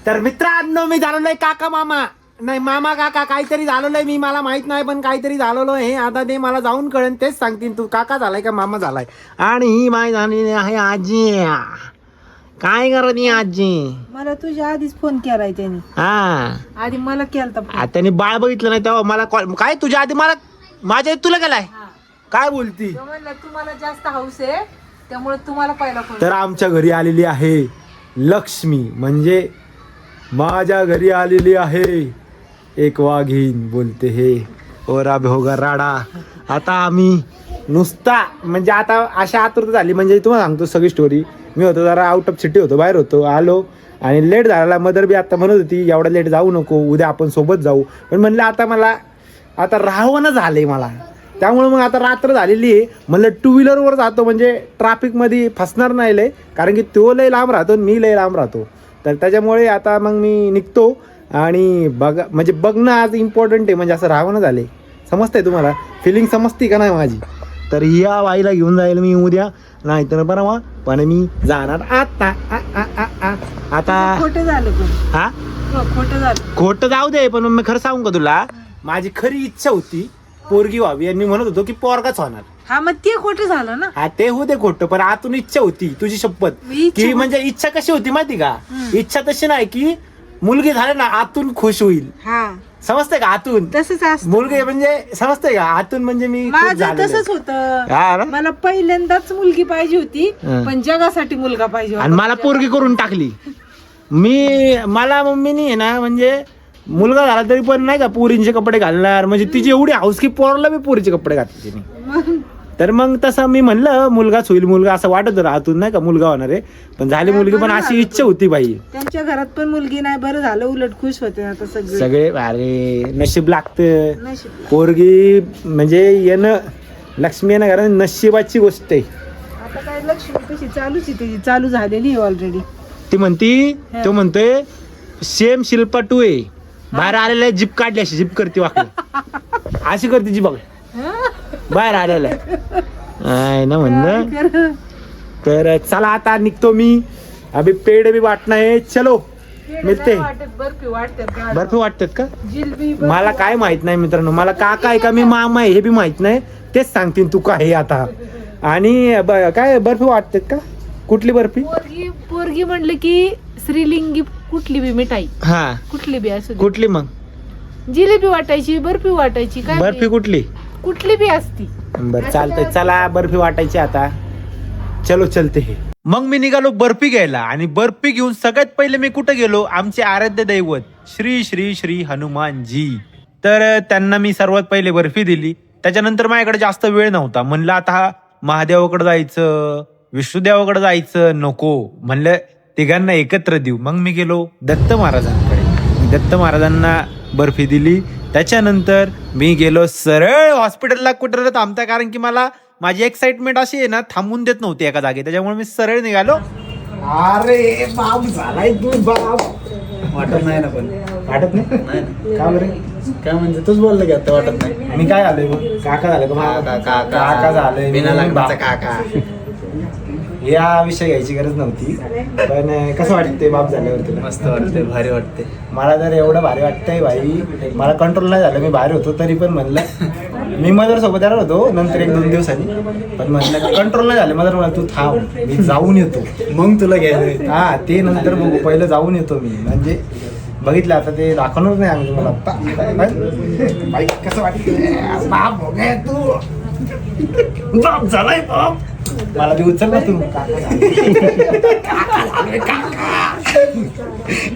तर मित्रांनो मी झालेलो आहे काका मामा नाही मामा काका काहीतरी झालेलं आहे मी मला माहित नाही पण काहीतरी झालेलं आहे आता ते मला जाऊन कळेल तेच सांगतील तू काका झालाय का मामा झालाय. आणि ही माय झालेली आहे आजी. काय करत ही आजी? मला तुझ्या आधीच फोन केलाय त्यांनी. हा आधी मला केलता फोन. त्याने बाळ बघितलं नाही तेव्हा मला कॉल काय तुझ्या आधी मला माझ्या तुला केलाय काय बोलती. तो म्हणला तुम्हाला जास्त हौस आहे त्यामुळे तुम्हाला पहिला फोन. तर आमच्या घरी आलेली आहे लक्ष्मी म्हणजे माझ्या घरी आलेली आहे एक वाघीण बोलते हे ओरा भोगा राडा. आता आम्ही नुसता म्हणजे आता अशा आतुरता झाली म्हणजे तुम्हाला सांगतो सगळी स्टोरी. मी होतो जरा आउट ऑफ सिटी होतो बाहेर होतो आलो आणि लेट झाला. मदर बी आता म्हणत होती एवढा लेट जाऊ नको उद्या आपण सोबत जाऊ पण म्हणलं आता मला आता राहवणं झालंय मला त्यामुळे मग आता रात्र झालेली आहे म्हणलं टू व्हीलरवर जातो म्हणजे ट्रॅफिकमध्ये फसणार नाही लय कारण की तो लय लांब राहतो मी लय लांब राहतो. तर त्याच्यामुळे आता मग मी निघतो आणि म्हणजे बघणं आज इम्पॉर्टंट आहे म्हणजे असं राहणं झाले समजतंय तुम्हाला फिलिंग समजते का नाही माझी. तर या बाईला घेऊन जाईल मी उद्या नाही तर परवा पण मी जाणार आता आता खोटं झालं पण. हा खोटं झालं. खोटं जाऊ दे पण मी खरं सांगू का तुला माझी खरी इच्छा होती पोरगी व्हावी आणि मी म्हणत होतो की पोरगाच होणार. हा मग ते खोटं झालं ना. हा ते होते खोटं पण आतून इच्छा होती तुझी शपथ की म्हणजे इच्छा कशी होती माहिती का. इच्छा तशी नाही की मुलगी झाली ना आतून खुश होईल. हा समजते का आतून तसंच असतं. मुलगी म्हणजे समजते का आतून म्हणजे मी खुश माझं झालेलो तसंच आहे. होतं. ना? मला पहिल्यांदाच मुलगी पाहिजे होती पण जगासाठी मुलगा पाहिजे आणि होता. मला पोरगी करून टाकली. मला मम्मीनी आहे ना म्हणजे मुलगा झाला तरी पण नाही का पोरींचे कपडे घालणार म्हणजे तिची एवढी हाऊस की पोराला मी पोरीचे कपडे घातले तिने. मग तर मग तसं मी म्हणलं मुलगाच होईल मुलगा असं वाटत राहतून नाही का मुलगा होणार आहे पण झाली मुलगी पण अशी इच्छा होती बाई. त्यांच्या घरात पण मुलगी नाही बरं झालं उलट खुश होते आता सगळे. सगळे अरे नशीब लागतं नशीब. पोरगी म्हणजे येणं लक्ष्मी येणं कारण नशिबाची गोष्ट आहे. आता काय लक्ष्मी कशी चालूच आहे त्याची चालू झालेली ऑलरेडी. ती म्हणती तो म्हणतोय सेम शिल्पा टू आहे बाहेर आलेला जीप काढली अशी जीप करते वाकडी अशी करते जी बघ बाहेर आलेला आहे ना म्हणलं. तर चला आता निघतो मी अभि पेड भी वाटणं आहे चलो मिळते. बर्फी वाटतात बर्फी वाटतात का जिलबी मला काय माहित नाही मित्रांनो मला काका आहे का मी मामा आहे हे बी माहित नाही तेच सांगतील तू काय आता. आणि काय बर्फी वाटतात का कुठली बर्फी. पोरगी म्हणलं की श्रीलिंगी कुठली बी मिठाई हा कुठली बी असू दे. कुठली मग जिलेबी वाटायची बर्फी वाटायची काय बर्फी कुठली बी असती. बरं चालतंय चला बर्फी वाटायची आता चलो चलते हे. मग मी निघालो बर्फी घ्यायला आणि बर्फी घेऊन सगळ्यात पहिले मी कुठे गेलो आमचे आराध्य दैवत श्री श्री श्री हनुमानजी. तर त्यांना मी सर्वात पहिले बर्फी दिली. त्याच्यानंतर माझ्याकडे जास्त वेळ नव्हता म्हणलं आता महादेवाकडे जायचं विष्णुदेवाकडे जायचं नको म्हणलं तिघांना एकत्र देऊ. मग मी गेलो दत्त महाराजांकडे दत्त महाराजांना बर्फी दिली. त्याच्यानंतर मी गेलो सरळ हॉस्पिटलला कुठं थांबता कारण की मला माझी एक्साइटमेंट अशी आहे ना थांबून देत नव्हती एका जागी त्याच्यामुळे मी सरळ निघालो. अरे बाप झालाय तू बाप वाटत नाही ना पण वाटत नाही का बरे काय म्हणजे तूच बोललं की आता वाटत नाही. मी काय आलोय मग काका झाले काका झाले बिना लग्नाचा काका. या विषय घ्यायची गरज नव्हती पण कसं वाटतंय बाप झाल्यावर तुला. मस्त वाटते भारी वाटते. मला तर एवढं भारी वाटतंय भाई मला कंट्रोल नाही झालं मी बाहेर होतो तरी पण म्हणलं मी मदर सोबत येणार होतो नंतर 1-2 दिवसांनी पण म्हणलं कंट्रोल नाही झालं मदर मला तू थांब मी जाऊन येतो मग तुला घ्यायचं. हा ते नंतर बघू पहिलं जाऊन येतो मी म्हणजे बघितलं आता ते दाखवणार नाही आम्ही तुम्हाला आता बाई कसं वाटतं बाप हो गया तू बाप झालाय बाप मला बी उचल ना तू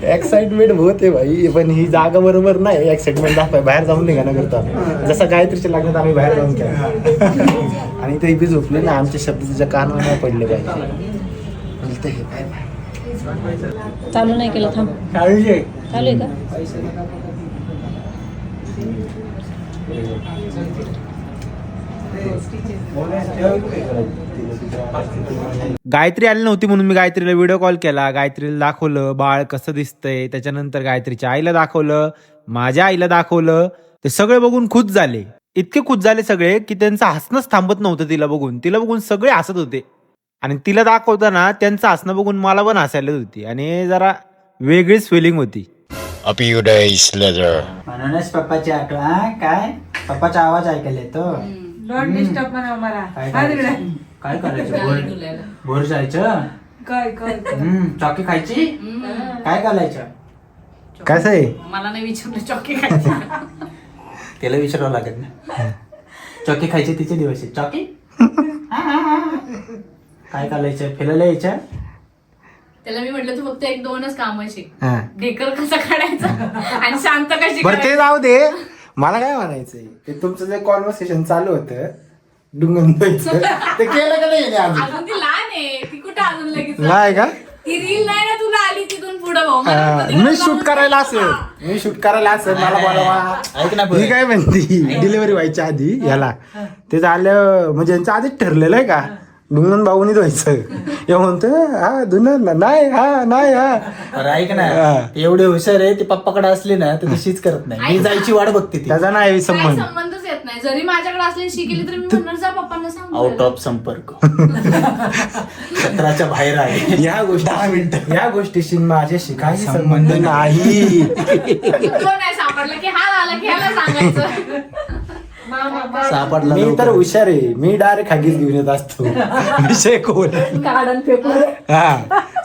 एक्साइटमेंट होते भाई पण ही जागा बरोबर नाही एक्साइटमेंट दाखवाय बाहेर जाऊन निघाणं करतो जसं गायत्रीच्या लग्नात आम्ही बाहेर जाऊन केलं आणि ते बी झोपले ना आमचे शब्द तुझ्या कानावर नाही पडले पाहिजे. चालू नाही केलं थांब चालू आहे का. गायत्री आली नव्हती म्हणून मी गायत्रीला व्हिडिओ कॉल केला. गायत्रीला दाखवलं बाळ कसं दिसतंय त्याच्यानंतर गायत्रीच्या आईला दाखवलं माझ्या आईला दाखवलं. ते सगळे बघून खुश झाले इतके खुश झाले सगळे की त्यांचं हसणंच थांबत नव्हतं. तिला बघून सगळे हसत होते आणि तिला दाखवताना त्यांचं हसणं बघून मला पण हसायला होती आणि जरा वेगळीच फिलिंग होती. A few days later. म्हणूनच पप्पाची आठवण काय पप्पाचा आवाज ऐकायला येतो. डोंट डिस्टर्ब म्हणा मला. काय करायचं बोर जायचं काय चॉकी खायची काय करायचं. कसं आहे मला नाही विचारलं चॉकी खायची. त्याला विचारावं लागत ना. चॉकी खायची तिचे दिवस आहे. चॉकी काय करायचं फिरायला यायचं. त्याला मी म्हटलं तू फक्त 1-2च काम शिक. हा. ढेकर कसा काढायचा आणि शांत कशी बरं ते करायची. जाऊ दे. मला काय म्हणायचंय ते तुमचं जे कॉन्व्हर्सेशन चालू होतं डुंगन द्यायचं, ते केलं का नाही अजून? अजून ती लहान आहे ती कुठं अजून लगेच नाही का? ती रील नाही ना तुला आली तिथून पुढे भाऊ. मला हा, वाटतं तिला मी शूट जाऊन करायला सांग. असेल मला बोलावा. ऐक ना ही काय म्हणती डिलिव्हरी व्हायच्या आधी याला ते झालं म्हणजे यांचं आधीच ठरलेलं आहे का डुंगन भाऊनी व्हायचं. हे म्हणतो हा धुन नाही हा नाही हा. बरं ऐक ना हा. ती एवढी हुशार आहे ती पप्पाकडे असली ना तर तशीच करत नाही. मी जायची वाट बघते ती. त्याचा नाही काही संबंध. संबंधच येत नाही. जरी माझ्याकडे असली शिकली तरी मी म्हणणार जा पप्पांना सांग. आउट ऑफ संपर्क क्षेत्राच्या बाहेर आहे. या गोष्टीशी माझ्याशी काही संबंध नाही. तो नाही सापडला की हा आला की ह्याला सांगायचं. सापडला मी तर लवकर. हुशार आहे. मी डायरेक्ट हागीच घेऊन येत असतो. विषय कोण हा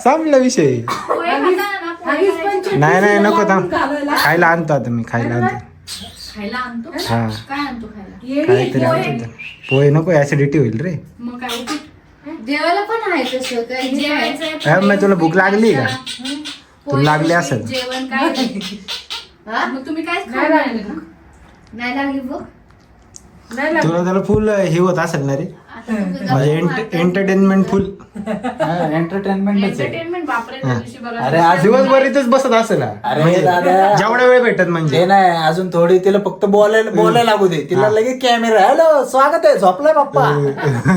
संपला विषय. पोहे खाता ना, पोहे खायचे. नाही नको थांब खायला आणतो आता मी खायला आणतो. खायला आणतो. हा. काय आणतो खायला? काहीतरी आणतो. पोहे नको ऍसिडिटी होईल रे. मग काय उपीट? जेवायला पण आहे तसं काही जेवायचं हा, मग तुला भूक लागली का? तुला लागली पोहे, असेल. जेवण काय नाही. हा? मग तुम्ही काय नाही लागली ना? नाही लागली बघ नाही लागली. तुला त्याला फुल हे होत असेल ना रे म्हणजे एंटरटेनमेंट फुल एंटरटेनमेंटच आहे. एंटरटेनमेंट बापरे त्या दिवशी बघा. अरे आज दिवसभर इथेच बसत असेल हा. अरे म्हणजे दादा. जेवढा वेळ भेटत म्हणजे ते नाही अजून थोडी तिला फक्त बोलायला लागू दे. तिला लगेच कॅमेरा हॅलो स्वागत आहे झोपलाय पप्पा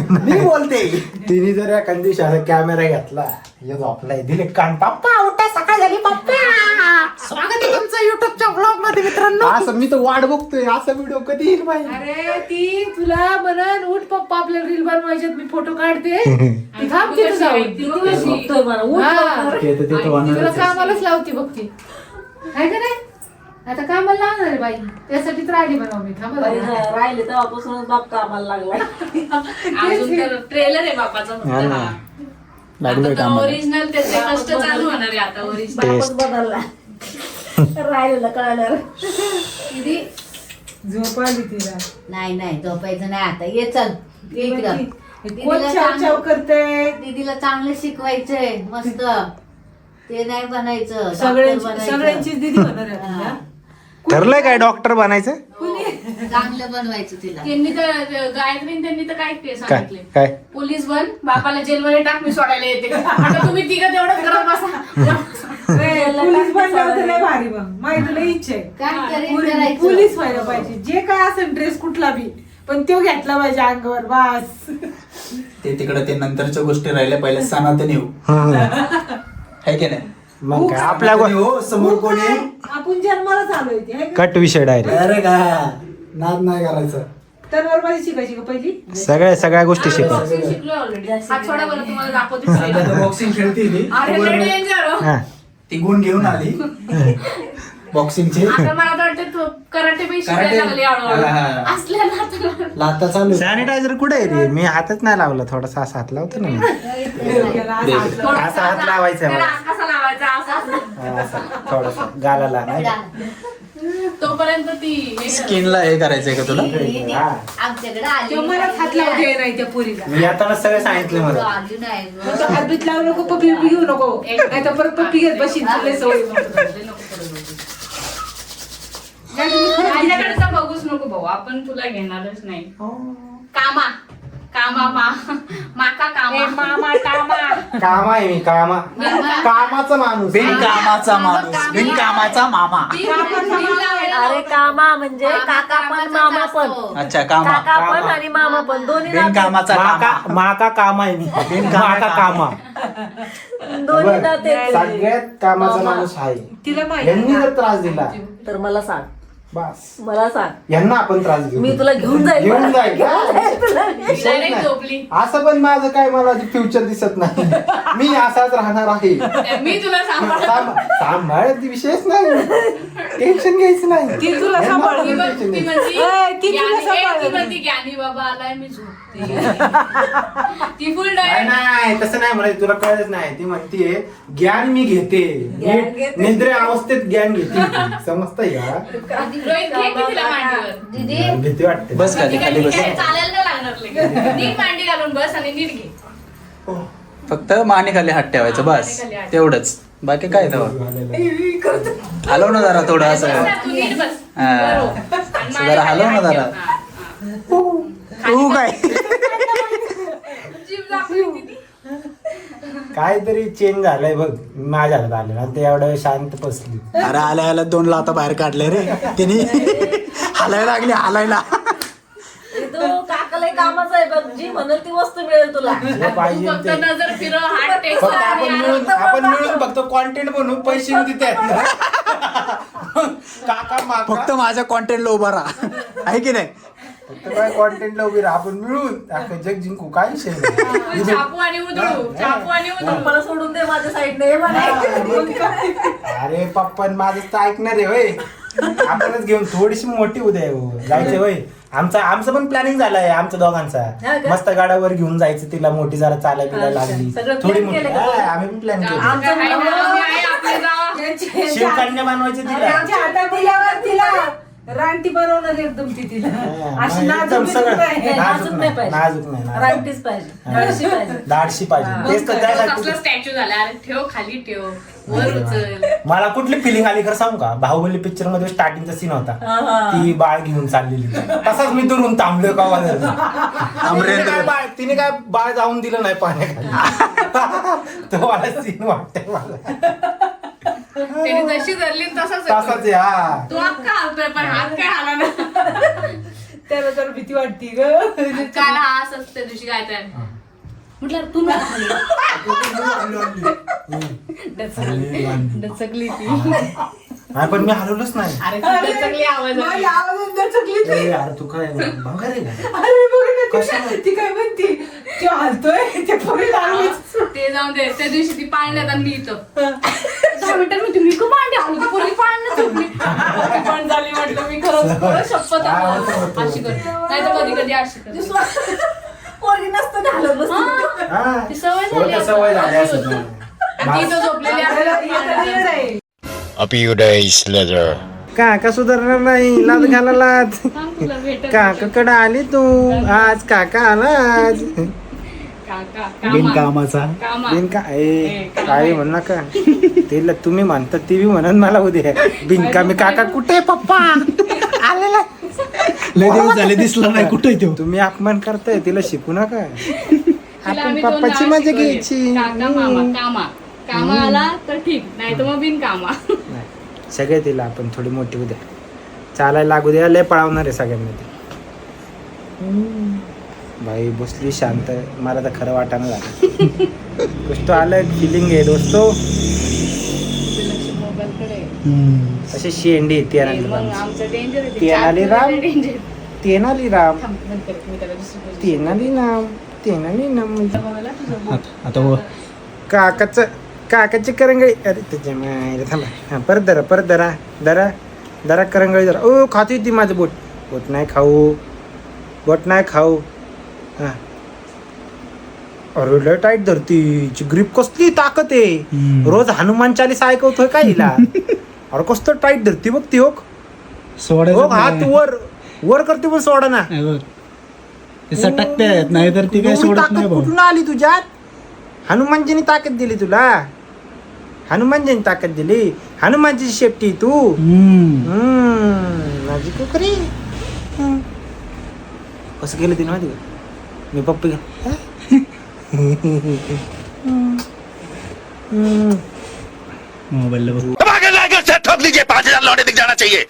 मी बोलते. तिने जर एखाद दिवशी असा कॅमेरा घेतला हे झोपलाय दिले कान पप्पा उठा सकाळ झाली पप्पा स्वागत आहे तुमचं युट्यूबच्या ब्लॉग मध्ये मित्रांनो. असं मी तर वाट बघतोय असा व्हिडिओ कधी येईल बाई. अरे ती तुला म्हणन उठ पप्पा आपल्या रील बनवायच्यात मी फोटो काढते ती थांब तिथं जाऊन. हा. ते तर तिथं तुला होणारच आहे. कामालाच लावते बघ ती आहे का नाही. आता कामाला लावणार आहे बाई त्यासाठी तर आली बनव मी थांबा जरा. राहिले तेव्हापासूनच बाप कामाला लागलाय. अजून तर ट्रेलर आहे बापाचा हा ना. लागलोय कामाला. ओरिजिनल त्याचे कष्ट चालू होणार आहे आता ओरिजिनल. बापच बदलला. राहिलेलं कळाल्यावर. किती झोप आली तिला. नाही नाही झोपायचं नाही आता ये चल ये इकडं. कोण चाव चाव करते. दीदीला चांगलं शिकवायचंय मस्त ते नाही बनायचं डॉक्टर बनायचं. सगळ्यांचीच दिदी होणार आहे हा. आपल्याला. ठरलंय काय डॉक्टर बनायचं चांगलं बनवायचं तिला. त्यांनी तर गायत्रीने त्यांनी तर काय काय सांगितले काय पोलीस बन बापाला जेलमध्ये टाक मी सोडायला येते. आता तुम्ही तिघं तेवढंच करत बसा. पोलीस बनल्यावर तर लय भारी बघ माहिती लय इच्छा आहे. काय करेन पोलीस करायचं. पोलीस व्हायला पाहिजे जे काय असेल ड्रेस कुठला बी पण तो घेतला पाहिजे अंगावर बस. ते तिकडे ते नंतरच्या गोष्टी राहिल्या पहिल्या सनातन येऊ है की नाही. मग काय आपल्या हो समोर कोण आहे. आपण जन्माला चालू आहे कट विषय डायरेक्ट अरे का नाद नाही करायचं. तलवारबाजी शिकायची का पहिली. सगळ्या गोष्टी शिकव. शिकलो ऑलरेडी. हात सोडा बरं तुम्हाला दाखवते. बॉक्सिंग खेळते ती. अरे लय danger हो. हा. ती गुण घेऊन आली बॉक्सिंगचे. आता मला तर वाटतं कराटे बी शिकायला कराटे? लागले हळूहळू. हा. असल्या ना लाता चालू. सॅनिटायझर कुठे आहे रे मी हातच नाही लावला थोडासा असा हात लावतो ना मी. असा हात लावायचा त्याला मला. हात कसा लावायचा असा. हा, असा थोडासा गालाला नाही का? तोपर्यंत ती हे स्किनला हे करायचंय का तुला. हा. आमच्याकडे आली तो मला हात लावू दे नाही त्या पोरीला. मी आता सगळं सांगितलं मला. आली नाही गं. मग तो हात बीत लावू नको पप्पी बिप्पी घेऊ नको नाही तर परत पप्पी घेत बशीन तुला सवय. माझ्याकडचा बघूच नको भाऊ आपण तुला घेणारच नाही. कामा कामा माका कामा कामा आहे मी कामा कामाचा माणूस. बिनकामाचा माणूस बिनकामाचा मामा. अरे कामा म्हणजे काका पण मामा पण. अच्छा कामा. काका पण आणि मामा पण दोन्ही नाते. बिनकामाचा माका कामा. माका कामा आहे मी माका कामा. दोन्ही नाते. सगळ्यात कामाचा माणूस आहे. तिला माहिती यांनी जर त्रास दिला तर मला सांग बस मला सांग, यांना आपण त्रास देऊ. मी तुला घेऊन जाईल. घेऊन जाईल का? तिला नाही झोपली असं पण माझं काय मला फ्युचर दिसत नाही. मी असाच राहणार आहे. मी तुला सांभाळ सांभाळ विषयच नाही, टेन्शन घ्यायचं नाही. ती तुला सांभाळ. ती टेन्शन ती नाही. म्हणती ती तुला ज्ञानी- सांभाळ. ती म्हणती ज्ञानी बाबा आलाय मी झोपते. ती फुल नाही डायरेक्ट नाही तसं नाही म्हणायचं, तुला कळत नाही. ती म्हणतीये ज्ञान मी घेते, निद्रे अवस्थेत ज्ञान घेते. समजतंय का? रोहित घे की तिला मांडीवर. दीदी भीती वाटते. बस खाली खाली बस. चालायला नाही लागणार लगेच. नीट मांडी घालून बस आणि नीट घे. फक्त माने खाली हात ठेवायचं बस, मानेखाली हात. तेवढंच. बाकी काय तेव्हा हलव ना जरा थोडं बस असं. ना, तू नीट बस. हा. बरोबर. आणि जरा मानेखाली हलव ना हात जरा. ठेव. हा, तू काय जीभ दाखवली तिने. काहीतरी चेंज झालंय बघ माझ्या हातात आलं ना, ते एवढ्या वेळ शांत बसली. अरे आल्या आल्या 2 लाथा बाहेर काढले रे त्यांनी. हालायला लागली हालायला. तू काकाला कामाचं आहे बघ, जी म्हणेल ती वस्तू मिळेल तुला. जे पाहिजे फक्त ते. नजर फिरव, हात टेक. फक्त आपण मिळून फक्त कॉन्टेंट बनवून पैसे येऊ दे त्यात. काका माका फक्त माझ्या कॉन्टेंटला उभा राहा, आहे की नाही. फक्त काय कॉन्टेंटला उभी राहा, आपण मिळून अख्खं जग जिंकू. काय विषय नाही. चापू आणि उधळू, चापू आणि उधळू. मला सोडून दे माझ्या साईडने अरे पप्पा माझं तर ऐकणार आहे होय. आपणच घेऊन थोडीशी मोठी उद्या जायचं होय. आमचं पण प्लॅनिंग झालंय आमच्या दोघांचा. हा का? मस्त गाड्यावर घेऊन जायचं, तिला मोठी जरा चालायला बिलायला लागली सगळं थोडी plan मोठी. केलं का? हा, आम्ही पण प्लॅन केलं. आमचं आहे ना, आम्ही आहे, आपले जावा. शिवकन्या बनवायची तिला. आमच्या हातात दिल्यावर तिला रानटी बनवणार एकदम ती तिला. हा, अशी मग नाजूक एकदम बिजूक सगळं नाही. नाजूक नाही, नाजूक नाही, नाजूक. राईटीच पाहिजे, धाडशी पाहिजे. धाडशी पाहिजे. तेच तर तो त्यासाठी कसला स्टॅच्यू झाला. अरे ठेव, खाली ठेव, वर उचल. मला कुठली फिलिंग आली खरं सांगू का? बाहुबली पिक्चर मध्ये स्टार्टिंगचा सीन होता, ती बाळ घेऊन चाललेली. तसाच मी दुरून थांबलोय का तिने काय बाळ जाऊन दिलं नाही पाण्याखाली. तो मला सीन वाटतंय मला. त्याने जशी धरली तसाच तसाच आहे, हा. तू अख्खा हालतोय पण हात काय हाला ना. त्याला तर भीती वाटती ग. काल हा असंच त्या दिवशी काय तर म्हटलं तू डचकली ती. नाही पण मी हरवलोच नाही. अरे तू डचकली आवाज आली. माझी आवाज दचकली ती. ए, अरे तू काय भंगार आहे का? अरे बघ ना ती- ती काय म्हणती, तो हलतोय ते पुढे लागली. ते जाऊन दे. त्या दिवशी ती पाळण्यात आणि मी इथं 10 मिनिटं मी तुम्ही का पाणी आलो ती पोरगी पाळण्यात झोपली. पण झाली म्हटलं मी खरंच शपथ अशी करते. नाही तर कधी कधी अशी करते. पोरगी नसतं घालत बसली. हा. ती सवय झाली सवय झाली असं. असं. आणि ती इथं झोपलेली असते. A few days later. काका सुधारणार नाही, लाज घालायला. तुला भेटत काकाकडे आली तू आज, काका आला आज. काका बिनकामाचा. कामा बिनका काय म्हण नका. तिला तुम्ही म्हणता ती बी म्हणून मला उद्या बिनका मी काका कुठे पप्पा आलेला. लय दिवस झाले दिसला नाही, कुठे तो. तुम्ही अपमान करताय, तिला शिकू नका. तिला आपण आम्ही दोन पप्पाची नावं मजा शिकवली. घ्यायची. काका मामा कामा आला तर ठीक, नाही तर मग बिन कामा. नाही, सगळे तिला आपण थोडी मोठी उद्या चालायला लागू द्या. लय पळावणार आहे सगळ्यांना ती. भाई बसली शांत. मला तर खरं वाटाणं झालं. गोष्ट आलं फिलिंग आहे दोस्तो. मोबाईलकडे अशी शेंडी आहे तेनाली मग राम. आमचं डेंजर आहे. तेनाली राम डेंजर. तेनाली राम नंतर मी त्याला दुसरी गोष्ट तेनाली नाम तेनाली नाम. बघायला तुझं आता काकाची करंगळी. अरे त्याच्या मायला थांबा. हा, परत धरा परत धरा धरा धरा करंगळी धरा. ओ खाती ती माझं बोट. बोट नाही खाऊ, बोट नाही खाऊ. हा अरे लय टाईट धरती. ग्रीप कसली ताकद आहे. रोज हनुमान चालीसा ऐकवतोय का हिला. अरे कसं टाईट धरती बघ ती. ओक हात वर वर करते पण सोडा ना. सटकते नाही तर ती काय एवढी सोडत ताकद नाही भाऊ. कुठून आली तुझ्यात. हनुमानजीने ताकद दिली तुला. हनुमानजीने ताकद दिली. हनुमानची शेपटी तू. माझी कुकरी. कसं केलं तिने माहिती का? मी पप्पी मोबाईल ठोक लीजिए 5,000 लौटे दिख जाना चाहिए.